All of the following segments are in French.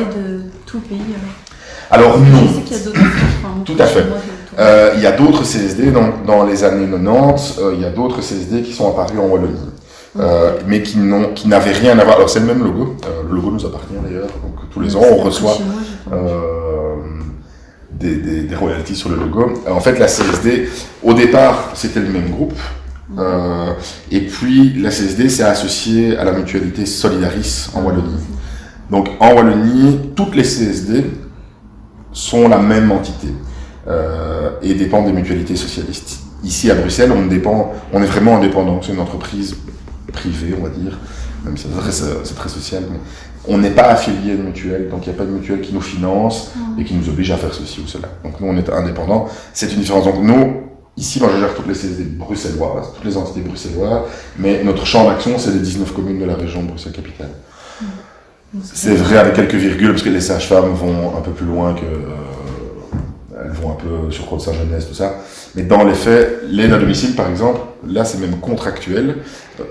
de tout le pays Alors non. Je sais qu'il y a d'autres. Tout à fait. Il y a d'autres CSD dans les années 90, il y a d'autres CSD qui sont apparus en Wallonie. Mais qui n'avaient rien à voir. Alors c'est le même logo. Le logo nous appartient d'ailleurs. Donc tous les ans on reçoit des royalties sur le logo. En fait la CSD, au départ c'était le même groupe. Et puis la CSD s'est associée à la mutualité Solidaris en Wallonie. Donc en Wallonie, toutes les CSD sont la même entité et dépendent des mutualités socialistes. Ici à Bruxelles, on est vraiment indépendant. C'est une entreprise privée, on va dire, même si c'est très social, mais on n'est pas affilié de mutuelle, donc il n'y a pas de mutuelle qui nous finance et qui nous oblige à faire ceci ou cela. Donc nous, on est indépendants. C'est une différence. Donc nous, ici, moi je gère toutes les CSD bruxelloises, toutes les entités bruxelloises, mais notre champ d'action, c'est les 19 communes de la région de Bruxelles-Capitale. C'est vrai avec quelques virgules, parce que les sages-femmes vont un peu plus loin que... elles vont un peu sur Côte-Saint-Genès, tout ça. Mais dans les faits, l'aide à domicile, par exemple, là c'est même contractuel.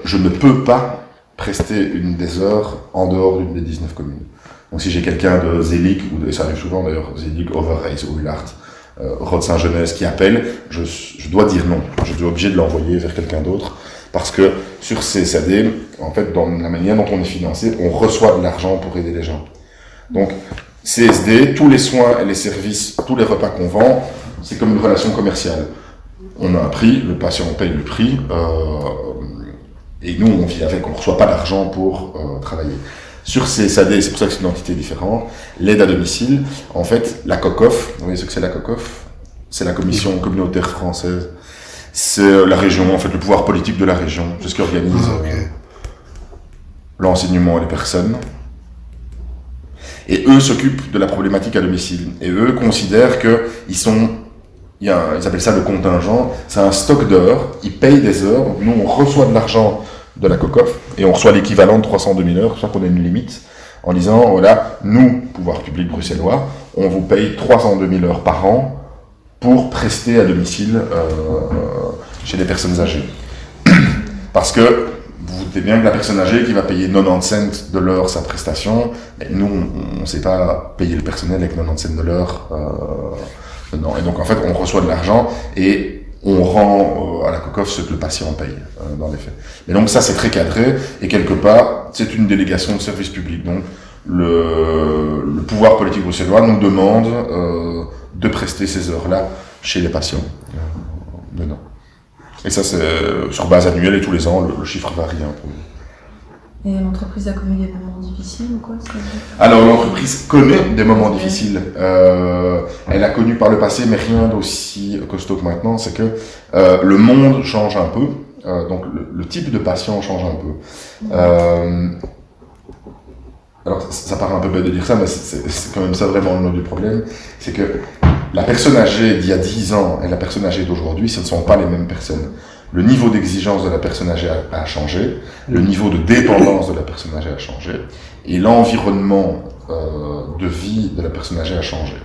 Je ne peux pas prester une des heures en dehors d'une des 19 communes. Donc si j'ai quelqu'un de Zelig, ou ça arrive souvent d'ailleurs, Zelig, Overijs ou Ullart, Rode-Saint-Genès qui appelle, je dois dire non. Je suis obligé de l'envoyer vers quelqu'un d'autre. Parce que sur CSAD, en fait, dans la manière dont on est financé, on reçoit de l'argent pour aider les gens. Donc, CSD, tous les soins et les services, tous les repas qu'on vend, c'est comme une relation commerciale. On a un prix, le patient paye le prix, et nous, on vit avec, on ne reçoit pas d'argent pour travailler. Sur CSAD, c'est pour ça que c'est une entité différente, l'aide à domicile, en fait, la COCOF, vous voyez ce que c'est la COCOF? C'est la Commission communautaire française. C'est la région, en fait, le pouvoir politique de la région. C'est ce qui organise l'enseignement et les personnes. Et eux s'occupent de la problématique à domicile. Et eux considèrent ils appellent ça le contingent, c'est un stock d'heures, ils payent des heures, donc nous on reçoit de l'argent de la COCOF, et on reçoit l'équivalent de 302 000 heures, c'est pour ça qu'on a une limite, en disant, voilà, nous, pouvoir public bruxellois, on vous paye 302 000 heures par an, pour prester à domicile chez des personnes âgées. Parce que vous vous doutez bien que la personne âgée qui va payer 90 cents de l'heure sa prestation, nous on ne sait pas payer le personnel avec 90 cents de l'heure dedans. Et donc en fait on reçoit de l'argent et on rend à la COCOF ce que le patient paye dans les faits. Mais donc ça c'est très cadré et quelque part c'est une délégation de service public. Donc le pouvoir politique bruxellois nous demande de prester ces heures-là chez les patients. Dedans. Et ça, c'est sur base annuelle et tous les ans, le chiffre varie un peu. Et l'entreprise a connu des moments difficiles ou quoi? Alors, l'entreprise connaît des moments difficiles. Elle a connu par le passé, mais rien d'aussi costaud que maintenant. C'est que le monde change un peu. Donc, le type de patient change un peu. Alors, ça paraît un peu bête de dire ça, mais c'est quand même ça vraiment le nœud du problème. C'est que la personne âgée d'il y a 10 ans et la personne âgée d'aujourd'hui, ce ne sont pas les mêmes personnes. Le niveau d'exigence de la personne âgée a changé, le niveau de dépendance de la personne âgée a changé, et l'environnement de vie de la personne âgée a changé.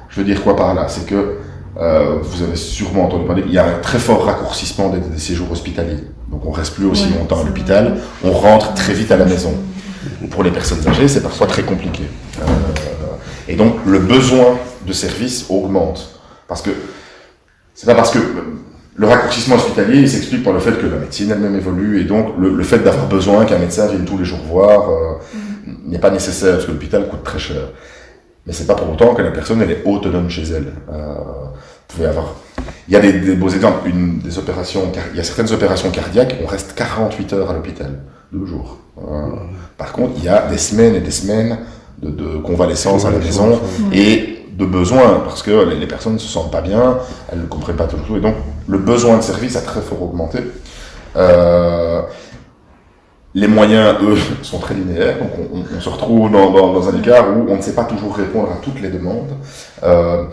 Je veux dire quoi par là? C'est que vous avez sûrement entendu parler, il y a un très fort raccourcissement des séjours hospitaliers. Donc on ne reste plus aussi longtemps à l'hôpital, on rentre très vite à la maison. Pour les personnes âgées, c'est parfois très compliqué. Et donc, le besoin de services augmente. Parce que, c'est pas parce que le raccourcissement hospitalier, il s'explique par le fait que la médecine elle-même évolue, et donc le fait d'avoir besoin qu'un médecin vienne tous les jours voir n'est pas nécessaire, parce que l'hôpital coûte très cher. Mais c'est pas pour autant que la personne, elle est autonome chez elle. Vous pouvez avoir... Il y a des beaux exemples, il y a certaines opérations cardiaques, on reste 48 heures à l'hôpital, 2 jours. Par contre, il y a des semaines et des semaines de convalescence à la maison et de besoins, parce que les personnes ne se sentent pas bien, elles ne comprennent pas tout, et donc le besoin de service a très fort augmenté. Les moyens, eux, sont très linéaires, donc on se retrouve dans un écart où on ne sait pas toujours répondre à toutes les demandes.